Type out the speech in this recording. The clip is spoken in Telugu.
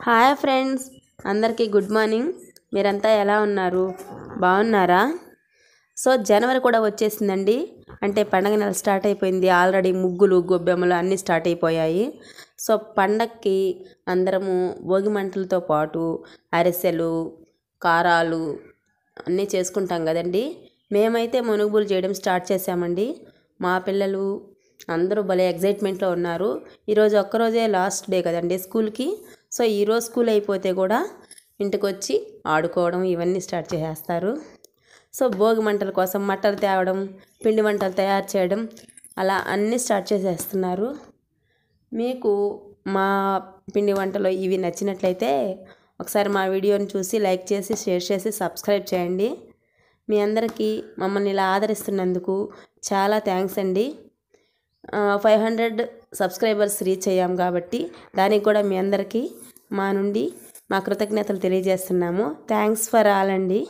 హాయ్ ఫ్రెండ్స్, అందరికీ గుడ్ మార్నింగ్. మీరంతా ఎలా ఉన్నారు? బాగున్నారా? సో జనవరి కూడా వచ్చేసిందండి. అంటే పండగ నెల స్టార్ట్ అయిపోయింది. ఆల్రెడీ ముగ్గులు గొబ్బెమ్మలు అన్నీ స్టార్ట్ అయిపోయాయి. సో పండగకి అందరము భోగి మంటలతో పాటు అరిసెలు, కారాలు అన్నీ చేసుకుంటాం కదండి. మేమైతే మునుగుబులు చేయడం స్టార్ట్ చేసామండి. మా పిల్లలు అందరూ భలే ఎగ్జైట్మెంట్లో ఉన్నారు. ఈరోజు ఒక్కరోజే లాస్ట్ డే కదండి స్కూల్కి. సో ఈరోజు స్కూల్ అయిపోతే కూడా ఇంటికి వచ్చి ఆడుకోవడం ఇవన్నీ స్టార్ట్ చేసేస్తారు. సో భోగి మంటల కోసం మట్టలు తేవడం, పిండి వంటలు తయారు చేయడం అలా అన్నీ స్టార్ట్ చేసేస్తున్నారు. మీకు మా పిండి వంటలు ఇవి నచ్చినట్లయితే ఒకసారి మా వీడియోని చూసి లైక్ చేసి షేర్ చేసి సబ్స్క్రైబ్ చేయండి. మీ అందరికీ మమ్మల్ని ఇలా ఆదరిస్తున్నందుకు చాలా థ్యాంక్స్ అండి. 500 సబ్స్క్రైబర్స్ రీచ్ అయ్యాం కాబట్టి దానికి కూడా మీ అందరికీ మా నుండి మా కృతజ్ఞతలు తెలియజేస్తున్నాము. థ్యాంక్స్ ఫర్ ఆల్ అండి.